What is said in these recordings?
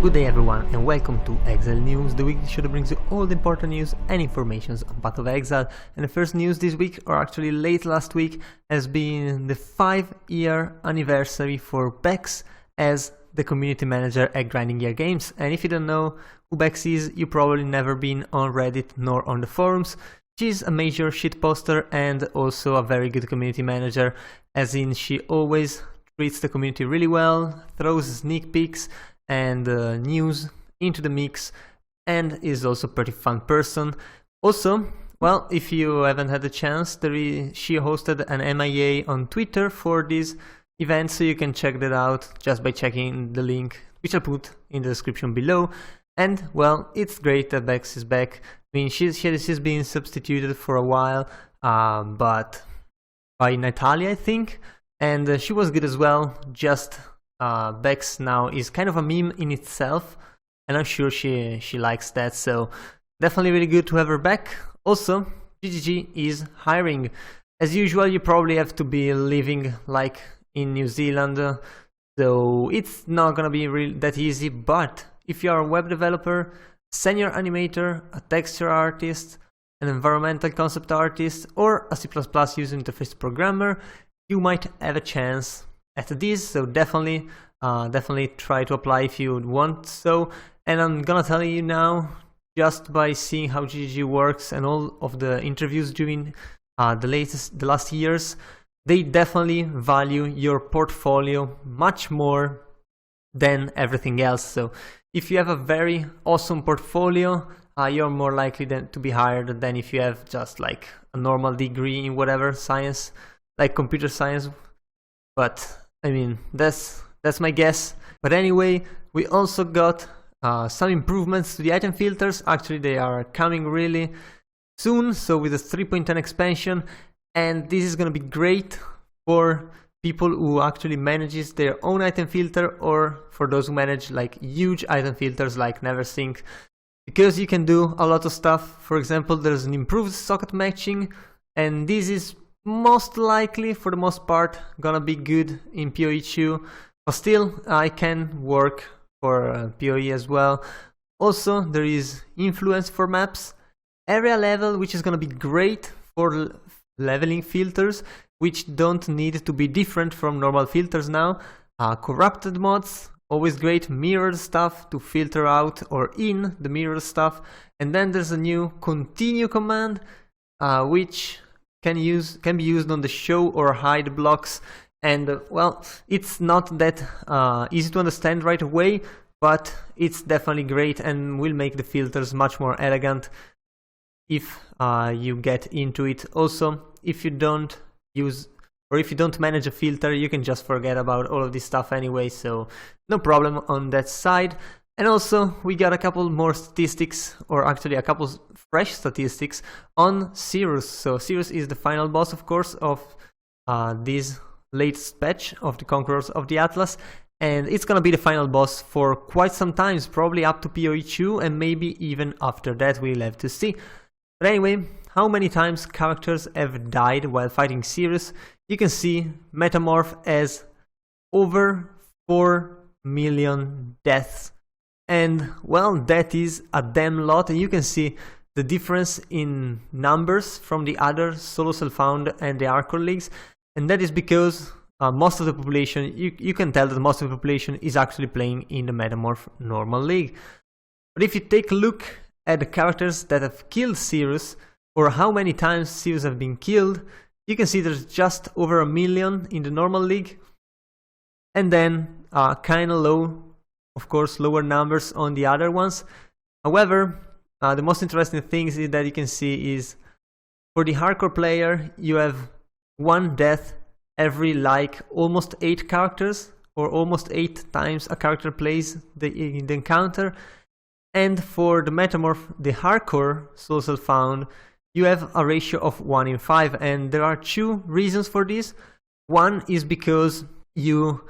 Good day everyone and welcome to Exile News, the weekly show that brings you all the important news and informations on Path of Exile. And the first news this week, or actually late last week, has been the 5-year anniversary for Bex as the community manager at Grinding Gear Games. And if you don't know who Bex is, you probably never been on Reddit nor on the forums. She's a major shitposter and also a very good community manager, as in she always treats the community really well, throws sneak peeks and news into the mix, and is also a pretty fun person. Also, well, if you haven't had the chance, she hosted an MIA on Twitter for this event, so you can check that out just by checking the link, which I'll put in the description below. And well, it's great that Bex is back. I mean, she's been substituted for a while, but by Natalia, I think, and she was good as well. Just Bex now is kind of a meme in itself, and I'm sure she likes that, so definitely really good to have her back. Also, GGG is hiring. As usual, you probably have to be living like in New Zealand, so it's not gonna be that easy, but if you are a web developer, senior animator, a texture artist, an environmental concept artist, or a C++ user interface programmer, you might have a chance at this, so definitely try to apply if you want so. And I'm gonna tell you now, just by seeing how GGG works and all of the interviews during the last years, they definitely value your portfolio much more than everything else. So if you have a very awesome portfolio, you're more likely to be hired than if you have just like a normal degree in whatever science, like computer science. But I mean, that's my guess. But anyway, we also got some improvements to the item filters. Actually, they are coming really soon, so with the 3.10 expansion, and this is gonna be great for people who actually manages their own item filter, or for those who manage like huge item filters like NeverSync, because you can do a lot of stuff. For example, there's an improved socket matching, and this is most likely, for the most part, gonna be good in PoE2, but still I can work for PoE as well. Also, there is influence for maps, area level, which is gonna be great for leveling filters, which don't need to be different from normal filters now. Corrupted mods, always great. Mirrored stuff to filter out or in the mirrored stuff. And then there's a new continue command, which can be used on the show or hide blocks, and well, it's not that easy to understand right away, but it's definitely great and will make the filters much more elegant if you get into it. Also, if you don't use, or if you don't manage a filter, you can just forget about all of this stuff anyway, so no problem on that side. And also, we got a couple more statistics, or actually a couple fresh statistics on Cirrus. So Cirrus is the final boss, of course, of this latest patch of the Conquerors of the Atlas, and it's gonna be the final boss for quite some time, probably up to PoE2, and maybe even after that, we'll have to see. But anyway, how many times characters have died while fighting Cirrus? You can see Metamorph as over 4 million deaths. And well, that is a damn lot, and you can see the difference in numbers from the other solo self-found and the hardcore leagues, and that is because most of the population, you can tell that most of the population is actually playing in the Metamorph normal league. But if you take a look at the characters that have killed Cirrus, or how many times Cirrus have been killed, you can see there's just over 1 million in the normal league, and then kinda low, of course, lower numbers on the other ones. However, the most interesting thing is that you can see is for the hardcore player, you have 1 death every like almost 8 characters, or almost 8 times a character plays the encounter. And for the Metamorph, the hardcore social found, you have a ratio of 1 in 5, and there are 2 reasons for this. One is because you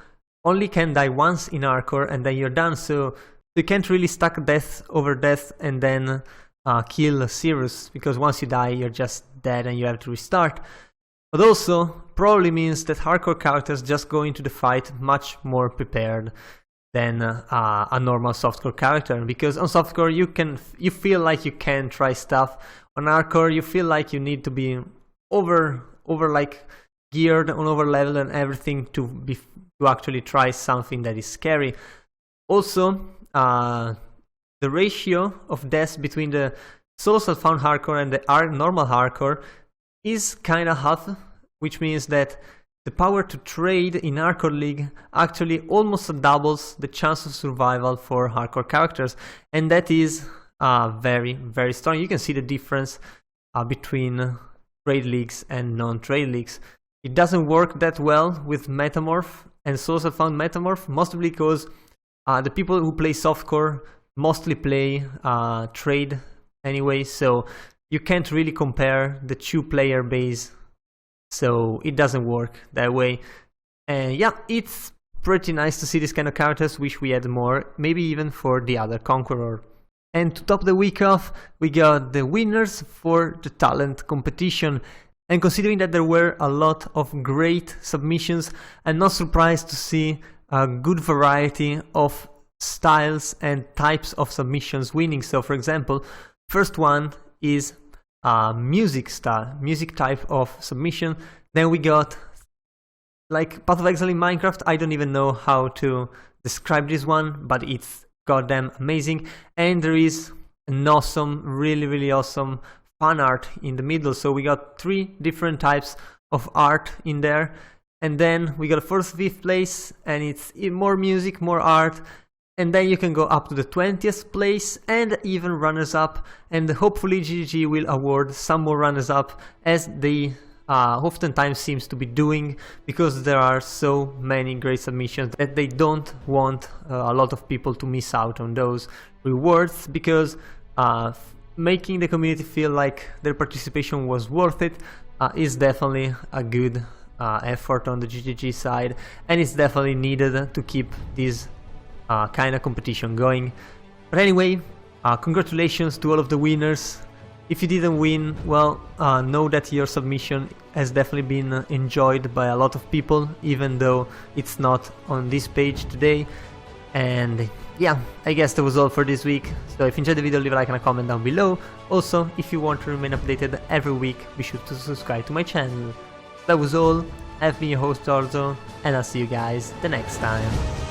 only can die once in hardcore and then you're done, so you can't really stack death over death and then kill Cirrus, because once you die you're just dead and you have to restart. But also probably means that hardcore characters just go into the fight much more prepared. than a normal softcore character, because on softcore you feel like you can try stuff. On hardcore you feel like you need to be over like geared on over level and everything to actually try something that is scary. Also, the ratio of deaths between the solo self-found hardcore and the normal hardcore is kind of half, which means that the power to trade in hardcore league actually almost doubles the chance of survival for hardcore characters, and that is very, very strong. You can see the difference between trade leagues and non-trade leagues. It doesn't work that well with Metamorph and solo self-found Metamorph, mostly because the people who play softcore mostly play trade anyway, so you can't really compare the two player base, so it doesn't work that way. And yeah, it's pretty nice to see this kind of characters. Wish we had more, maybe even for the other Conqueror. And to top the week off, we got the winners for the talent competition. And considering that there were a lot of great submissions, I'm not surprised to see a good variety of styles and types of submissions winning. So for example, first one is music style, music type of submission. Then we got like Path of Exile in Minecraft. I don't even know how to describe this one, but it's goddamn amazing. And there is an awesome, really awesome fan art in the middle. So we got 3 different types of art in there. And then we got a 4th, 5th place, and it's more music, more art. And then you can go up to the 20th place and even runners up, and hopefully GGG will award some more runners up, as they oftentimes seems to be doing, because there are so many great submissions that they don't want a lot of people to miss out on those rewards, because making the community feel like their participation was worth it is definitely a good effort on the GGG side, and it's definitely needed to keep this kind of competition going. But anyway, congratulations to all of the winners. If you didn't win, well, know that your submission has definitely been enjoyed by a lot of people, even though it's not on this page today. And yeah, I guess that was all for this week. So if you enjoyed the video, leave a like and a comment down below. Also, if you want to remain updated every week, be sure to subscribe to my channel. That was all. I've been your host Orzo, and I'll see you guys the next time.